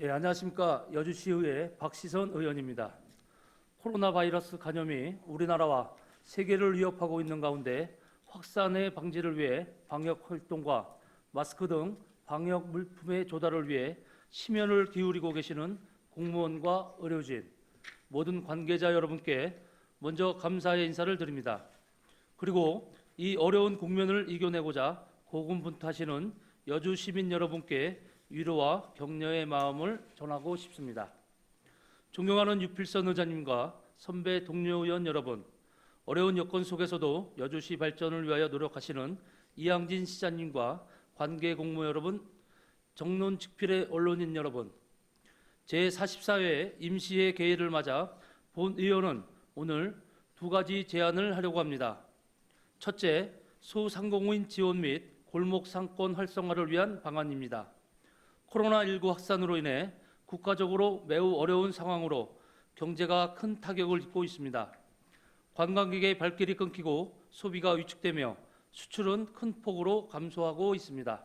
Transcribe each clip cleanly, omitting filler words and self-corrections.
예, 안녕하십니까. 여주시의회 박시선 의원입니다. 코로나 바이러스 감염이 우리나라와 세계를 위협하고 있는 가운데 확산의 방지를 위해 방역 활동과 마스크 등 방역 물품의 조달을 위해 심혈을 기울이고 계시는 공무원과 의료진, 모든 관계자 여러분께 먼저 감사의 인사를 드립니다. 그리고 이 어려운 국면을 이겨내고자 고군분투하시는 여주 시민 여러분께 위로와 격려의 마음을 전하고 싶습니다. 존경하는 유필선 의장님과 선배 동료 의원 여러분, 어려운 여건 속에서도 여주시 발전을 위하여 노력하시는 이양진 시장님과 관계 공무 여러분, 정론직필의 언론인 여러분, 제44회 임시회 개회를 맞아 본 의원은 오늘 두 가지 제안을 하려고 합니다. 첫째, 소상공인 지원 및 골목 상권 활성화를 위한 방안입니다. 코로나19 확산으로 인해 국가적으로 매우 어려운 상황으로 경제가 큰 타격을 입고 있습니다. 관광객의 발길이 끊기고 소비가 위축되며 수출은 큰 폭으로 감소하고 있습니다.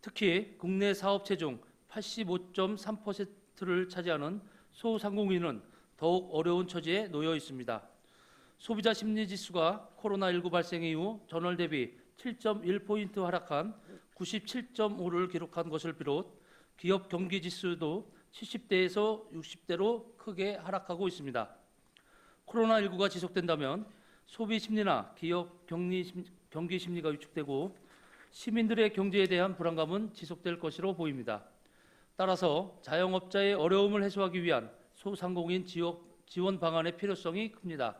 특히 국내 사업체 중 85.3%를 차지하는 소상공인은 더욱 어려운 처지에 놓여 있습니다. 소비자 심리지수가 코로나19 발생 이후 전월 대비 7.1포인트 하락한 97.5를 기록한 것을 비롯 기업 경기지수도 70대에서 60대로 크게 하락하고 있습니다. 코로나19가 지속된다면 소비 심리나 기업 경기 심리가 위축되고 시민들의 경제에 대한 불안감은 지속될 것으로 보입니다. 따라서 자영업자의 어려움을 해소하기 위한 소상공인 지원 방안의 필요성이 큽니다.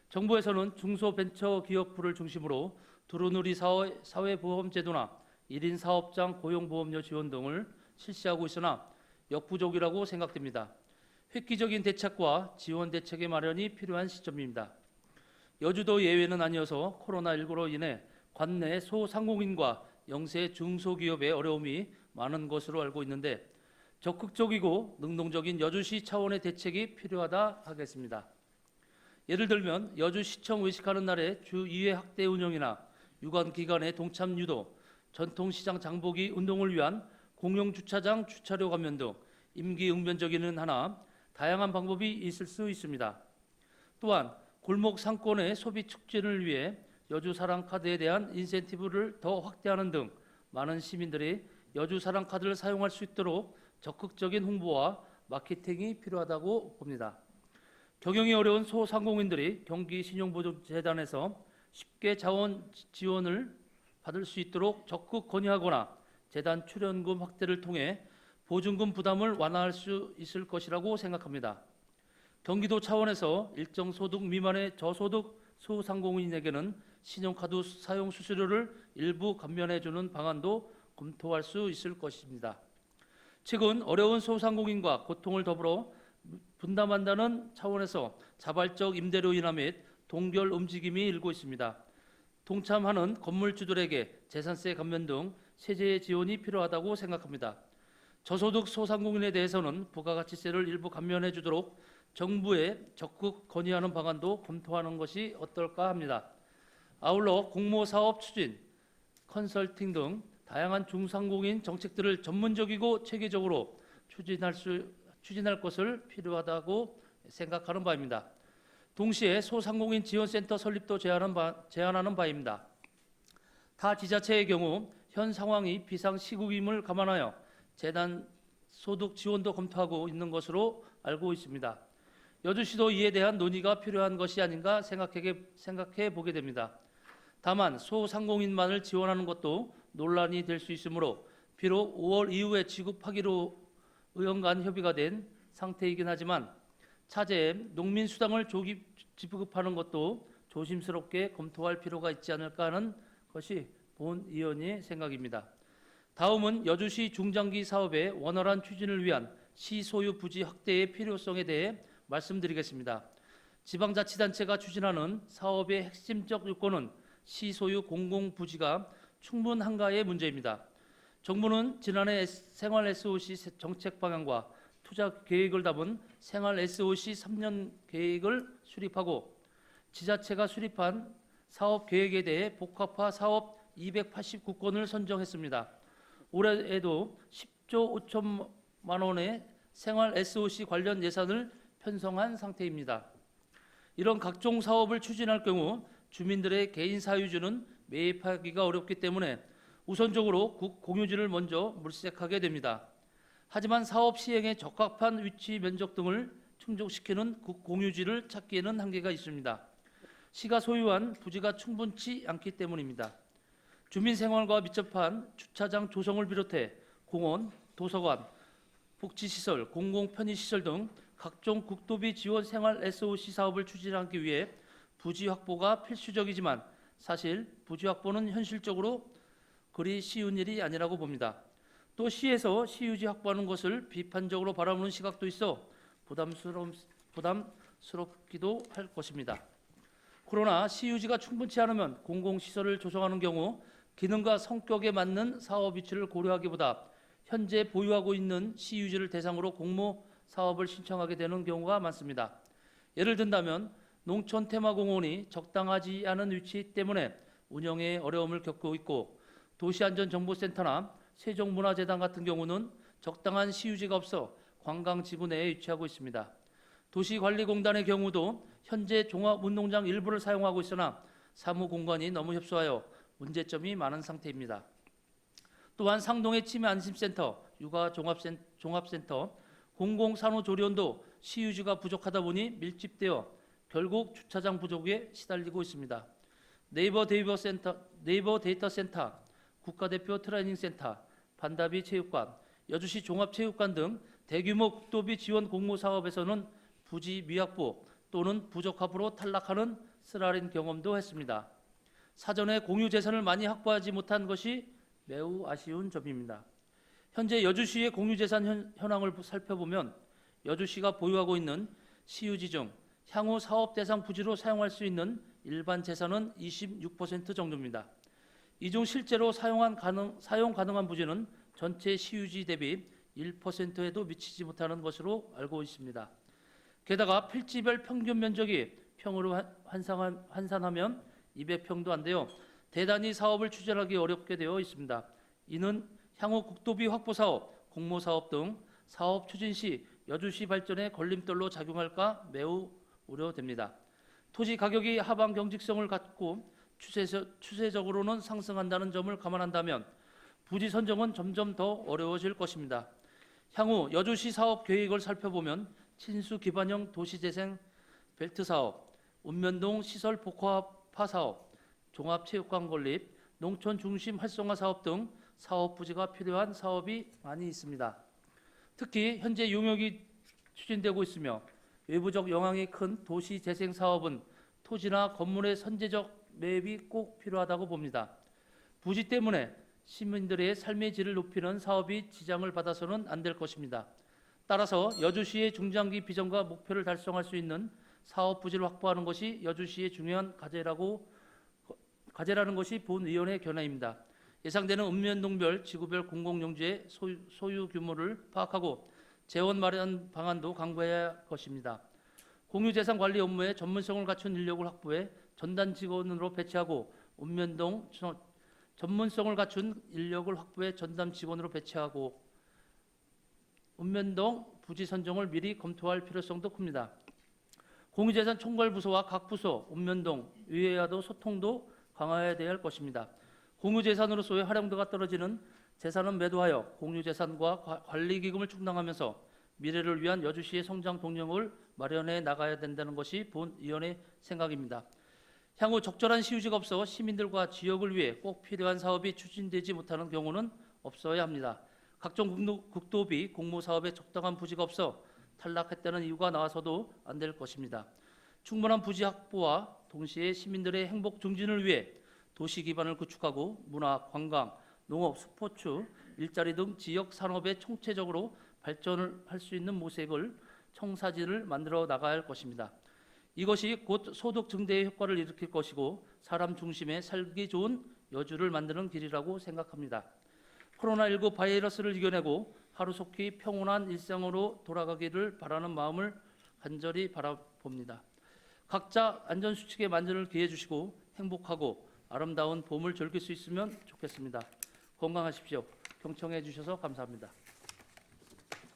정부에서는 중소벤처기업부를 중심으로 두루누리 사회보험제도나 1인 사업장 고용보험료 지원 등을 실시하고 있으나 역부족이라고 생각됩니다. 획기적인 대책과 지원 대책의 마련이 필요한 시점입니다. 여주도 예외는 아니어서 코로나19로 인해 관내 소상공인과 영세 중소기업의 어려움이 많은 것으로 알고 있는데 적극적이고 능동적인 여주시 차원의 대책이 필요하다 하겠습니다. 예를 들면 여주시청 외식하는 날에 주 2회 학대 운영이나 유관기관의 동참 유도, 전통시장 장보기 운동을 위한 공용주차장 주차료 감면 등 임기응변적이는 하나 다양한 방법이 있을 수 있습니다. 또한 골목 상권의 소비 촉진을 위해 여주사랑카드에 대한 인센티브를 더 확대하는 등 많은 시민들이 여주사랑카드를 사용할 수 있도록 적극적인 홍보와 마케팅이 필요하다고 봅니다. 경영이 어려운 소상공인들이 경기신용보조재단에서 쉽게 자원 지원을 받을 수 있도록 적극 건의하거나 재단 출연금 확대를 통해 보증금 부담을 완화할 수 있을 것이라고 생각합니다. 경기도 차원에서 일정 소득 미만의 저소득 소상공인에게는 신용카드 사용 수수료를 일부 감면해 주는 방안도 검토할 수 있을 것입니다. 최근 어려운 소상공인과 고통을 더불어 분담한다는 차원에서 자발적 임대료 인하 및 동결 움직임이 일고 있습니다. 동참하는 건물주들에게 재산세 감면 등 세제 지원이 필요하다고 생각합니다. 저소득 소상공인에 대해서는 부가가치세를 일부 감면해 주도록 정부에 적극 건의하는 방안도 검토하는 것이 어떨까 합니다. 아울러 공모사업 추진, 컨설팅 등 다양한 중상공인 정책들을 전문적이고 체계적으로 추진할 것을 필요하다고 생각하는 바입니다. 동시에 소상공인 지원센터 설립도 제안하는 바입니다. 타 지자체의 경우 현 상황이 비상시국임을 감안하여 재단 소득 지원도 검토하고 있는 것으로 알고 있습니다. 여주시도 이에 대한 논의가 필요한 것이 아닌가 생각해 보게 됩니다. 다만 소상공인만을 지원하는 것도 논란이 될 수 있으므로 비록 5월 이후에 지급하기로 의원 간 협의가 된 상태이긴 하지만 차제에 농민수당을 조기 지급하는 것도 조심스럽게 검토할 필요가 있지 않을까 하는 것이 본 의원의 생각입니다. 다음은 여주시 중장기 사업의 원활한 추진을 위한 시소유 부지 확대의 필요성에 대해 말씀드리겠습니다. 지방자치단체가 추진하는 사업의 핵심적 요건은 시소유 공공부지가 충분한가의 문제입니다. 정부는 지난해 생활 SOC 정책 방향과 투자 계획을 담은 생활 SOC 3년 계획을 수립하고 지자체가 수립한 사업 계획에 대해 복합화 사업 289건을 선정했습니다. 올해에도 10조 원의 생활 SOC 관련 예산을 편성한 상태입니다. 이런 각종 사업을 추진할 경우 주민들의 개인 사유지는 매입하기가 어렵기 때문에 우선적으로 국 공유지를 먼저 물색하게 됩니다. 하지만 사업 시행에 적합한 위치, 면적 등을 충족시키는 국 공유지를 찾기에는 한계가 있습니다. 시가 소유한 부지가 충분치 않기 때문입니다. 주민 생활과 밀접한 주차장 조성을 비롯해 공원, 도서관, 복지시설, 공공편의시설 등 각종 국도비 지원 생활 SOC 사업을 추진하기 위해 부지 확보가 필수적이지만 사실 부지 확보는 현실적으로 그리 쉬운 일이 아니라고 봅니다. 또 시에서 시유지 확보하는 것을 비판적으로 바라보는 시각도 있어 부담스럽기도 할 것입니다. 그러나 시유지가 충분치 않으면 공공시설을 조성하는 경우 기능과 성격에 맞는 사업 위치를 고려하기보다 현재 보유하고 있는 시유지를 대상으로 공모 사업을 신청하게 되는 경우가 많습니다. 예를 든다면 농촌 테마공원이 적당하지 않은 위치 때문에 운영에 어려움을 겪고 있고 도시안전정보센터나 세종문화재단 같은 경우는 적당한 시유지가 없어 관광지구 내에 위치하고 있습니다. 도시관리공단의 경우도 현재 종합운동장 일부를 사용하고 있으나 사무공간이 너무 협소하여 문제점이 많은 상태입니다. 또한 상동의 치매안심센터, 육아종합센터, 공공산후조리원도 시유지가 부족하다 보니 밀집되어 결국 주차장 부족에 시달리고 있습니다. 네이버 데이터 센터, 국가대표 트레이닝센터, 반다비 체육관, 여주시 종합체육관 등 대규모 국도비 지원 공모 사업에서는 부지 미확보 또는 부적합으로 탈락하는 쓰라린 경험도 했습니다. 사전에 공유 재산을 많이 확보하지 못한 것이 매우 아쉬운 점입니다. 현재 여주시의 공유 재산 현황을 살펴보면 여주시가 보유하고 있는 시유지 중 향후 사업 대상 부지로 사용할 수 있는 일반 재산은 26% 정도입니다. 이 중 실제로 사용 가능한 부지는 전체 시유지 대비 1%에도 미치지 못하는 것으로 알고 있습니다. 게다가 필지별 평균 면적이 평으로 환산하면 200평도 안 되어 대단히 사업을 추진하기 어렵게 되어 있습니다. 이는 향후 국도비 확보 사업, 공모 사업 등 사업 추진 시 여주시 발전에 걸림돌로 작용할까 매우 우려됩니다. 토지 가격이 하방 경직성을 갖고 추세적으로는 상승한다는 점을 감안한다면 부지 선정은 점점 더 어려워질 것입니다. 향후 여주시 사업 계획을 살펴보면 친수 기반형 도시재생 벨트 사업, 읍면동 시설 복합화 사업, 종합체육관 건립, 농촌 중심 활성화 사업 등 사업 부지가 필요한 사업이 많이 있습니다. 특히 현재 용역이 추진되고 있으며 외부적 영향이 큰 도시 재생 사업은 토지나 건물의 선제적 매입이 꼭 필요하다고 봅니다. 부지 때문에 시민들의 삶의 질을 높이는 사업이 지장을 받아서는 안 될 것입니다. 따라서 여주시의 중장기 비전과 목표를 달성할 수 있는 사업 부지를 확보하는 것이 여주시의 중요한 과제라는 것이 본위원회 견해입니다. 예상되는 읍면동별, 지구별 공공용지의 소유 규모를 파악하고 재원 마련 방안도 강구해야 할 것입니다. 공유재산 관리 업무에 전문성을 갖춘 인력을 확보해 전담 직원으로 배치하고 읍면동 전문성을 갖춘 인력을 확보해 전담 직원으로 배치하고 읍면동 부지 선정을 미리 검토할 필요성도 큽니다. 공유재산 총괄부서와 각 부서, 읍면동, 의회와도 소통도 강화해야 할 것입니다. 공유재산으로서의 활용도가 떨어지는 재산은 매도하여 공유재산과 관리기금을 충당하면서 미래를 위한 여주시의 성장 동력을 마련해 나가야 된다는 것이 본위원회 생각입니다. 향후 적절한 시유지가 없어 시민들과 지역을 위해 꼭 필요한 사업이 추진되지 못하는 경우는 없어야 합니다. 각종 국도비 공모사업에 적당한 부지가 없어 탈락했다는 이유가 나와서도 안 될 것입니다. 충분한 부지 확보와 동시에 시민들의 행복 증진을 위해 도시 기반을 구축하고 문화, 관광, 농업, 스포츠, 일자리 등 지역 산업에 총체적으로 발전을 할 수 있는 모색을 청사진을 만들어 나가야 할 것입니다. 이것이 곧 소득 증대의 효과를 일으킬 것이고 사람 중심의 살기 좋은 여주를 만드는 길이라고 생각합니다. 코로나19 바이러스를 이겨내고 하루속히 평온한 일상으로 돌아가기를 바라는 마음을 간절히 바라봅니다. 각자 안전수칙에 만전을 기해 주시고 행복하고 아름다운 봄을 즐길 수 있으면 좋겠습니다. 건강하십시오. 경청해 주셔서 감사합니다.